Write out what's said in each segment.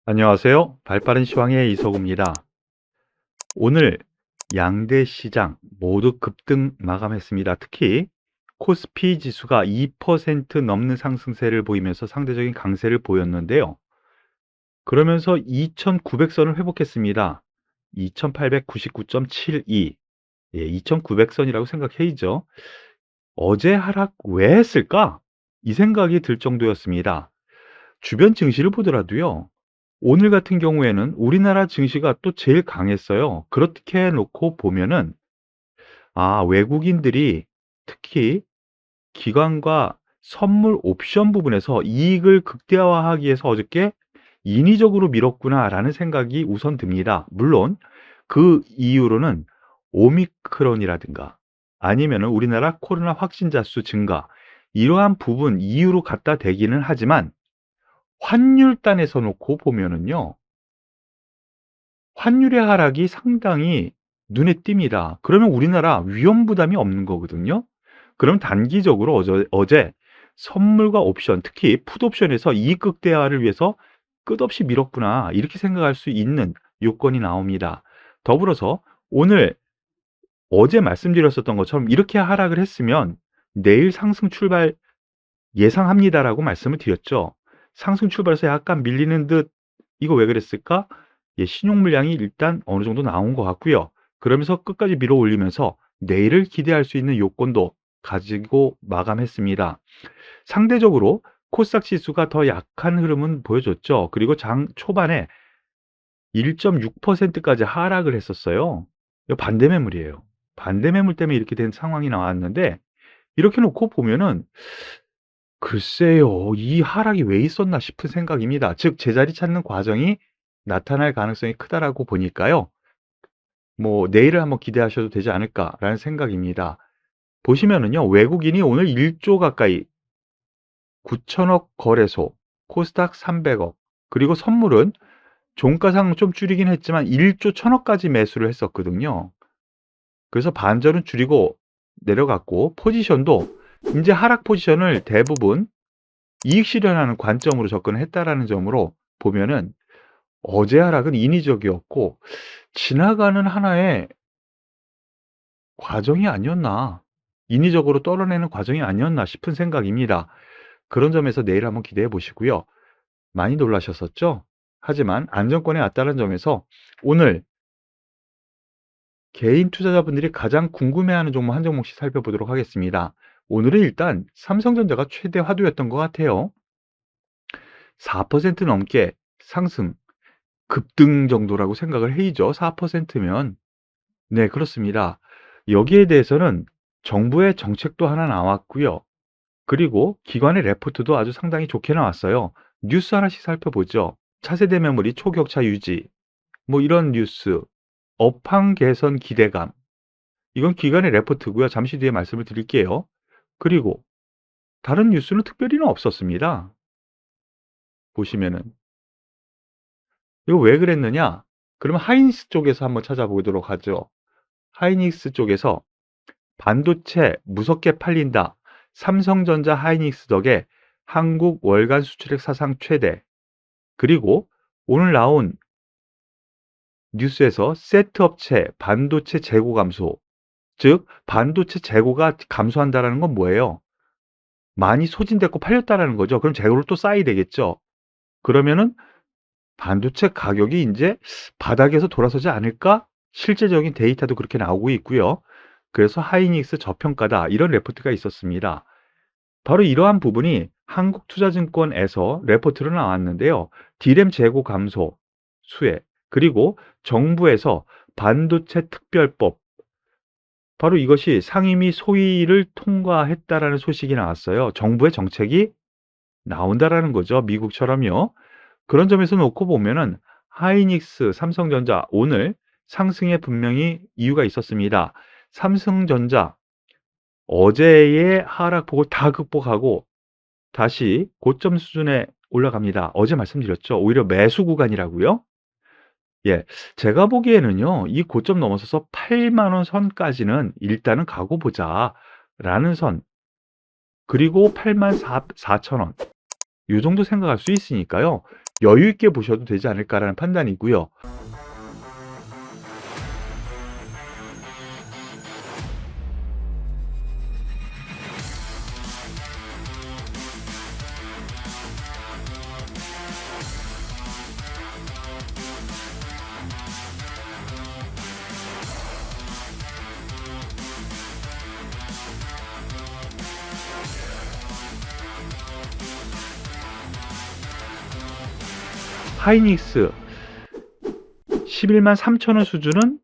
안녕하세요. 발빠른 시황의 이석우입니다. 오늘 양대 시장 모두 급등 마감했습니다. 특히 코스피 지수가 2% 넘는 상승세를 보이면서 상대적인 강세를 보였는데요. 그러면서 2,900선을 회복했습니다. 2,899.72. 예, 2,900선이라고 생각해야죠. 어제 하락 왜 했을까? 이 생각이 들 정도였습니다. 주변 증시를 보더라도요. 오늘 같은 경우에는 우리나라 증시가 또 제일 강했어요. 그렇게 놓고 보면은 외국인들이 특히 기관과 선물 옵션 부분에서 이익을 극대화하기 위해서 어저께 인위적으로 밀었구나라는 생각이 우선 듭니다. 물론 그 이유로는 오미크론이라든가 아니면은 우리나라 코로나 확진자 수 증가 이러한 부분 이유로 갖다 대기는 하지만 환율단에서 놓고 보면은요. 환율의 하락이 상당히 눈에 띕니다. 그러면 우리나라 위험 부담이 없는 거거든요. 그럼 단기적으로 어제 선물과 옵션, 특히 풋옵션에서 이익 극대화를 위해서 끝없이 밀었구나 이렇게 생각할 수 있는 요건이 나옵니다. 더불어서 오늘 어제 말씀드렸었던 것처럼 이렇게 하락을 했으면 내일 상승 출발 예상합니다라고 말씀을 드렸죠. 상승 출발해서 약간 밀리는 듯 이거 왜 그랬을까? 예, 신용 물량이 일단 어느 정도 나온 것 같고요. 그러면서 끝까지 밀어 올리면서 내일을 기대할 수 있는 요건도 가지고 마감했습니다. 상대적으로 코스닥 지수가 더 약한 흐름은 보여줬죠. 그리고 장 초반에 1.6%까지 하락을 했었어요. 이거 반대 매물이에요. 반대 매물 때문에 이렇게 된 상황이 나왔는데 이렇게 놓고 보면은 글쎄요. 이 하락이 왜 있었나 싶은 생각입니다. 즉 제자리 찾는 과정이 나타날 가능성이 크다라고 보니까요. 뭐 '내일을 한번 기대하셔도 되지 않을까.'라는 생각입니다. 보시면은요. 외국인이 오늘 1조 가까이 9천억 거래소, 코스닥 300억 그리고 선물은 종가상 좀 줄이긴 했지만 1조 1,000억까지 매수를 했었거든요. 그래서 반전은 줄이고 내려갔고 포지션도 인제 하락 포지션을 대부분 이익 실현하는 관점으로 접근을 했다라는 점으로 보면은 어제 하락은 인위적이었고 지나가는 하나의 과정이 아니었나. 인위적으로 떨어내는 과정이 아니었나 싶은 생각입니다. 그런 점에서 내일 한번 기대해 보시고요. 많이 놀라셨었죠? 하지만 안정권에 왔다는 점에서 오늘 개인 투자자분들이 가장 궁금해하는 종목 한 종목씩 살펴보도록 하겠습니다. 오늘은 일단 삼성전자가 최대 화두였던 것 같아요. 4% 넘게 상승, 급등 정도라고 생각을 해야죠. 4%면. 네, 그렇습니다. 여기에 대해서는 정부의 정책도 하나 나왔고요. 그리고 기관의 레포트도 아주 상당히 좋게 나왔어요. 뉴스 하나씩 살펴보죠. 차세대 메모리 초격차 유지, 뭐 이런 뉴스, 업황 개선 기대감. 이건 기관의 레포트고요. 잠시 뒤에 말씀을 드릴게요. 그리고 다른 뉴스는 특별히는 없었습니다. 보시면은. 이거 왜 그랬느냐? 그러면 하이닉스 쪽에서 한번 찾아보도록 하죠. 하이닉스 쪽에서 반도체 무섭게 팔린다. 삼성전자 하이닉스 덕에 한국 월간 수출액 사상 최대. 그리고 오늘 나온 뉴스에서 세트 업체 반도체 재고 감소. 즉 반도체 재고가 감소한다라는 건 뭐예요? 많이 소진됐고 팔렸다라는 거죠. 그럼 재고를 또 쌓아야 되겠죠. 그러면은 반도체 가격이 인제 '바닥에서 돌아서지 않을까?' 실제적인 데이터도 그렇게 나오고 있고요. 그래서 하이닉스 저평가다 이런 레포트가 있었습니다. 바로 이러한 부분이 한국투자증권에서 레포트로 나왔는데요. D램 재고 감소 수혜 그리고 정부에서 반도체 특별법 바로 이것이 상임위 소위를 통과했다라는 소식이 나왔어요. 정부의 정책이 나온다라는 거죠. 미국처럼요. 그런 점에서 놓고 보면은 하이닉스, 삼성전자 오늘 상승에 분명히 이유가 있었습니다. 삼성전자 어제의 하락폭을 다 극복하고 다시 고점 수준에 올라갑니다. 어제 말씀드렸죠. 오히려 매수 구간이라고요. 예. 제가 보기에는요. 이 고점 넘어서서 8만 원 선까지는 일단은 가고 보자라는 선. 그리고 8만 4천 원. 요 정도 생각할 수 있으니까요. 여유 있게 보셔도 되지 않을까라는 판단이고요. 하이닉스 11만 3천 원 수준은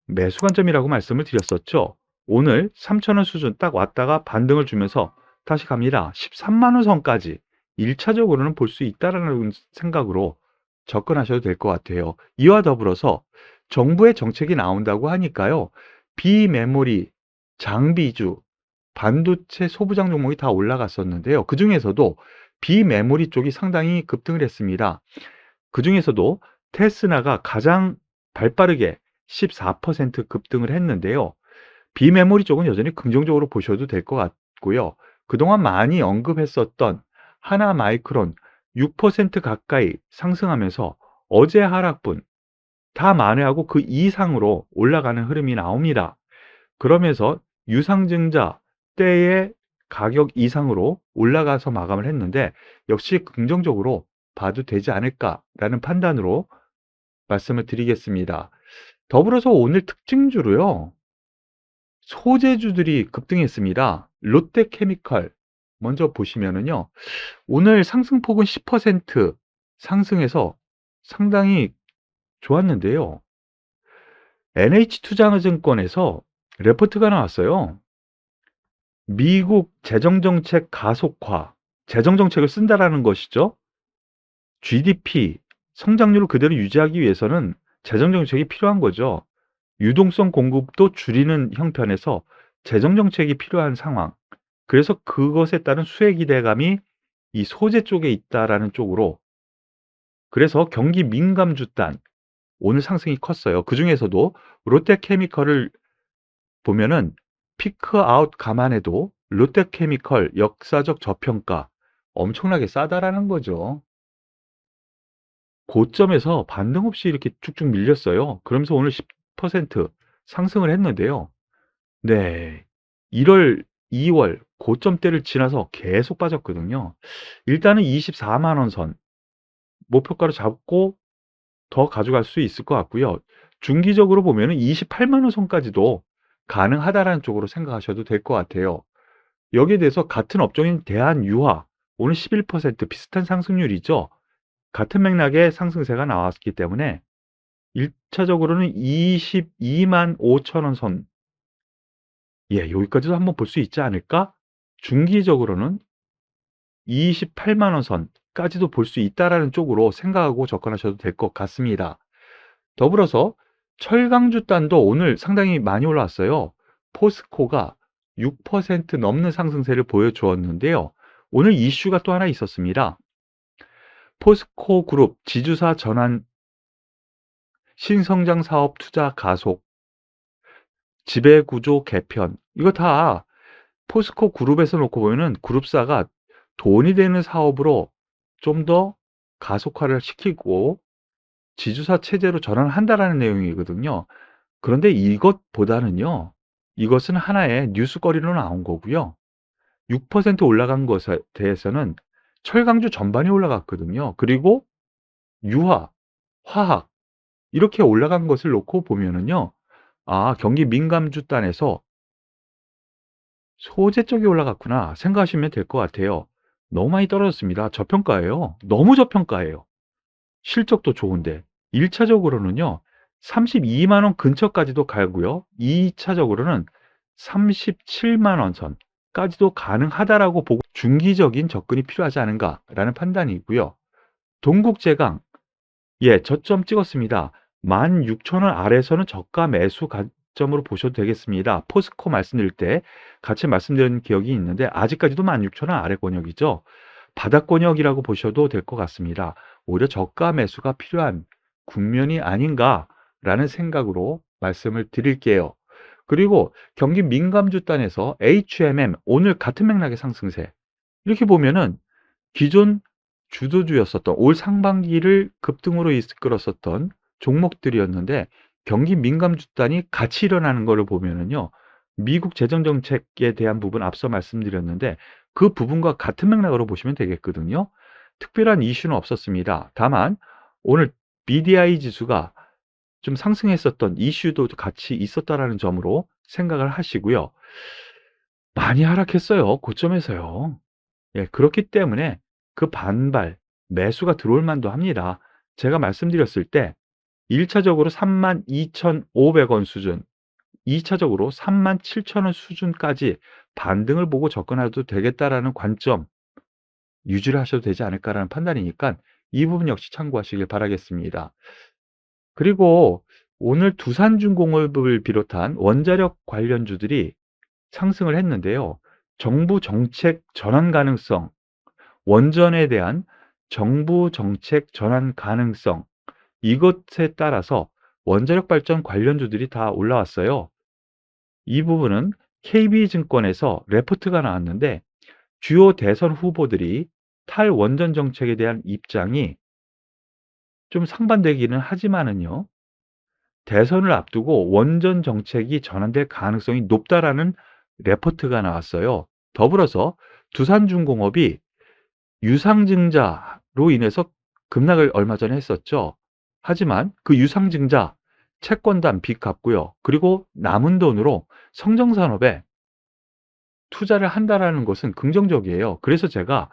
매수 관점이라고 말씀을 드렸었죠. 오늘 3천 원 수준 딱 왔다가 반등을 주면서 다시 갑니다. 13만 원 선까지 1차적으로는 볼 수 있다라는 생각으로 접근하셔도 될 것 같아요. 이와 더불어서 정부의 정책이 나온다고 하니까요. 비메모리, 장비주, 반도체 소부장 종목이 다 올라갔었는데요. 그중에서도 비메모리 쪽이 상당히 급등을 했습니다. 그중에서도 테스나가 가장 발빠르게 14% 급등을 했는데요. 비메모리 쪽은 여전히 긍정적으로 보셔도 될 것 같고요. 그동안 많이 언급했었던 하나마이크론 6% 가까이 상승하면서 어제 하락분 다 만회하고 그 이상으로 올라가는 흐름이 나옵니다. 그러면서 유상증자 때의 가격 이상으로 올라가서 마감을 했는데 역시 긍정적으로 봐도 되지 않을까라는 판단으로 말씀을 드리겠습니다. 더불어서 오늘 특징주로요. 소재주들이 급등했습니다. 롯데케미칼 먼저 보시면은요. 오늘 상승폭은 10% 상승해서 상당히 좋았는데요. NH투자증권에서 레포트가 나왔어요. 미국 재정정책 가속화, 재정정책을 쓴다라는 것이죠. GDP 성장률을 그대로 유지하기 위해서는 재정정책이 필요한 거죠. 유동성 공급도 줄이는 형편에서 재정정책이 필요한 상황. 그래서 그것에 따른 수혜 기대감이 이 소재 쪽에 있다라는 쪽으로, 그래서 경기 민감주 단 오늘 상승이 컸어요. 그중에서도 롯데케미컬을 보면은 피크아웃 감안해도 롯데케미컬 역사적 저평가 엄청나게 싸다라는 거죠. 고점에서 반등 없이 이렇게 쭉쭉 밀렸어요. 그러면서 오늘 10% 상승을 했는데요. 네. 1월, 2월 고점대를 지나서 계속 빠졌거든요. 일단은 24만 원 선 목표가로 잡고 더 가져갈 수 있을 것 같고요. 중기적으로 보면은 28만 원 선까지도 가능하다라는 쪽으로 생각하셔도 될 것 같아요. 여기에 대해서 같은 업종인 대한유화 오늘 11% 비슷한 상승률이죠. 같은 맥락의 상승세가 나왔기 때문에 1차적으로는 22만 5천 원 선, 예, 여기까지도 한번 볼 수 있지 않을까? 중기적으로는 28만 원 선까지도 볼 수 있다라는 쪽으로 생각하고 접근하셔도 될 것 같습니다. 더불어서 철강주단도 오늘 상당히 많이 올라왔어요. 포스코가 6% 넘는 상승세를 보여주었는데요. 오늘 이슈가 또 하나 있었습니다. 포스코 그룹 지주사 전환, 신성장 사업 투자 가속, 지배구조 개편, 이거 다 포스코 그룹에서 놓고 보면은 그룹사가 돈이 되는 사업으로 좀 더 가속화를 시키고 지주사 체제로 전환한다라는 내용이거든요. 그런데 이것보다는요. 이것은 하나의 뉴스거리로 나온 거고요. 6% 올라간 것에 대해서는 철강주 전반이 올라갔거든요. 그리고 유화, 화학 이렇게 올라간 것을 놓고 보면은요. 아, 경기 민감주 단에서 소재 쪽이 올라갔구나 생각하시면 될 것 같아요. 너무 많이 떨어졌습니다. 저평가예요. 너무 저평가예요. 실적도 좋은데 1차적으로는요. 32만 원 근처까지도 가고요. 2차적으로는 37만 원 선까지도 가능하다라고 보고 중기적인 접근이 필요하지 않은가라는 판단이고요. 동국제강, 예, 저점 찍었습니다. 16,000원 아래에서는 저가 매수 관점으로 보셔도 되겠습니다. 포스코 말씀드릴 때 같이 말씀드린 기억이 있는데 아직까지도 16,000원 아래 권역이죠. 바닥 권역이라고 보셔도 될 것 같습니다. 오히려 저가 매수가 필요한 국면이 아닌가라는 생각으로 말씀을 드릴게요. 그리고 경기 민감주 단에서 HMM 오늘 같은 맥락의 상승세, 이렇게 보면은 기존 주도주였었던 올 상반기를 급등으로 이끌었었던 종목들이었는데 경기 민감 주단이 같이 일어나는 거를 보면은요. 미국 재정 정책에 대한 부분 앞서 말씀드렸는데 그 부분과 같은 맥락으로 보시면 되겠거든요. 특별한 이슈는 없었습니다. 다만 오늘 BDI 지수가 좀 상승했었던 이슈도 같이 있었다라는 점으로 생각을 하시고요. 많이 하락했어요. 고점에서요. 예, 그렇기 때문에 그 반발, 매수가 들어올 만도 합니다. 제가 말씀드렸을 때 1차적으로 32,500원 수준, 2차적으로 37,000원 수준까지 반등을 보고 접근해도 되겠다라는 관점 유지를 하셔도 되지 않을까라는 판단이니까 이 부분 역시 참고하시길 바라겠습니다. 그리고 오늘 두산중공업을 비롯한 원자력 관련주들이 상승을 했는데요. 정부 정책 전환 가능성, 원전에 대한 정부 정책 전환 가능성, 이것에 따라서 원자력 발전 관련주들이 다 올라왔어요. 이 부분은 KB증권에서 레포트가 나왔는데 주요 대선 후보들이 탈원전 정책에 대한 입장이 좀 상반되기는 하지만은요. 대선을 앞두고 원전 정책이 전환될 가능성이 높다라는 레포트가 나왔어요. 더불어서 두산중공업이 유상증자로 인해서 급락을 얼마 전에 했었죠. 하지만 그 유상증자 채권단 빚 갚고요. 그리고 남은 돈으로 성장산업에 투자를 한다라는 것은 긍정적이에요. 그래서 제가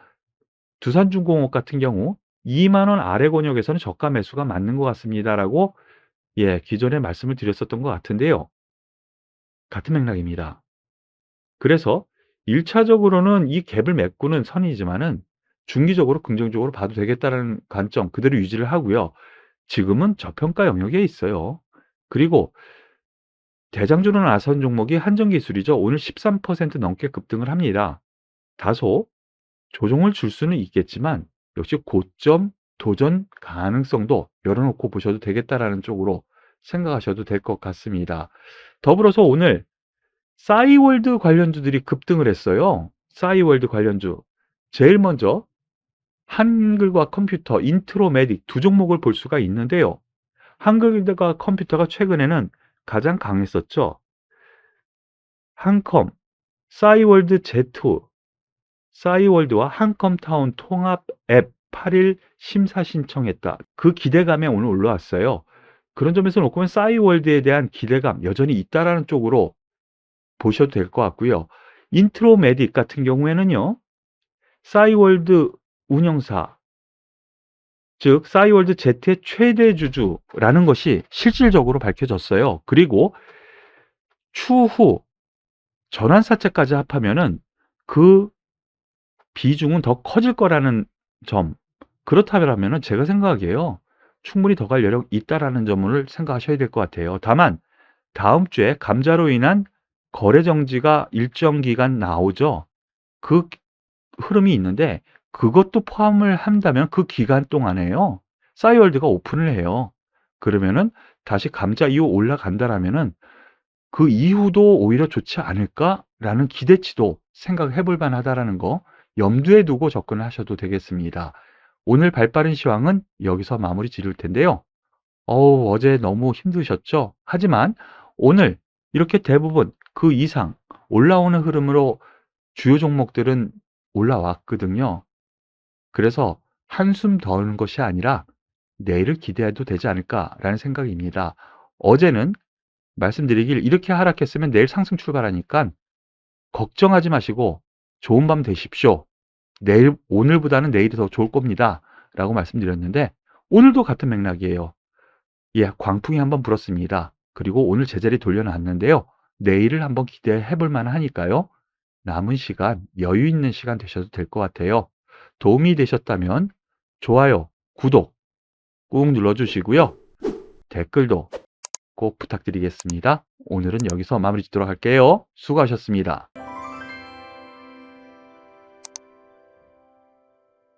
두산중공업 같은 경우 2만 원 아래 권역에서는 저가 매수가 맞는 것 같습니다라고 예, 기존에 말씀을 드렸었던 것 같은데요. 같은 맥락입니다. 그래서 1차적으로는 이 갭을 메꾸는 선이지만은 중기적으로 긍정적으로 봐도 되겠다라는 관점 그대로 유지를 하고요. 지금은 저평가 영역에 있어요. 그리고 대장주로 나선 종목이 한전기술이죠. 오늘 13% 넘게 급등을 합니다. 다소 조정을 줄 수는 있겠지만 역시 고점 도전 가능성도 열어놓고 보셔도 되겠다라는 쪽으로 생각하셔도 될 것 같습니다. 더불어서 오늘 싸이월드 관련주들이 급등을 했어요. 싸이월드 관련주. 제일 먼저 한글과 컴퓨터, 인트로메딕 두 종목을 볼 수가 있는데요. 한글과 컴퓨터가 최근에는 가장 강했었죠. 한컴, 싸이월드 Z2, 싸이월드와 한컴타운 통합 앱 8일 심사 신청했다. 그 기대감에 오늘 올라왔어요. 그런 점에서 놓고 보면 싸이월드에 대한 기대감 여전히 있다라는 쪽으로 보셔도 될 것 같고요. 인트로메딕 같은 경우에는요. 싸이월드 운영사, 즉 싸이월드 Z의 최대 주주라는 것이 실질적으로 밝혀졌어요. 그리고 추후 전환사채까지 합하면은 그 비중은 더 커질 거라는 점. 그렇다면은 제가 생각하기에요. 충분히 더 갈 여력 있다라는 점을 생각하셔야 될 것 같아요. 다만 다음 주에 감자로 인한 거래 정지가 일정 기간 나오죠. 그 흐름이 있는데 그것도 포함을 한다면 그 기간 동안에요. 싸이월드가 오픈을 해요. 그러면은 다시 감자 이후 올라간다라면은 그 이후도 오히려 좋지 않을까라는 기대치도 생각해 볼 만하다라는 거 염두에 두고 접근을 하셔도 되겠습니다. 오늘 발빠른 시황은 여기서 마무리 지을 텐데요. 어제 너무 힘드셨죠? 하지만 오늘 이렇게 대부분 그 이상 올라오는 흐름으로 주요 종목들은 올라왔거든요. 그래서 한숨 더는 것이 아니라 내일을 기대해도 되지 않을까라는 생각입니다. 어제는 말씀드리길 이렇게 하락했으면 내일 상승 출발하니까 걱정하지 마시고 좋은 밤 되십시오. 내일, 오늘보다는 내일이 더 좋을 겁니다. 라고 말씀드렸는데 오늘도 같은 맥락이에요. 예, 광풍이 한번 불었습니다. 그리고 오늘 제자리 돌려놨는데요. 내일을 한번 기대해 볼 만하니까요. 남은 시간, 여유 있는 시간 되셔도 될 것 같아요. 도움이 되셨다면 좋아요, 구독 꾹 눌러주시고요. 댓글도 꼭 부탁드리겠습니다. 오늘은 여기서 마무리 짓도록 할게요. 수고하셨습니다.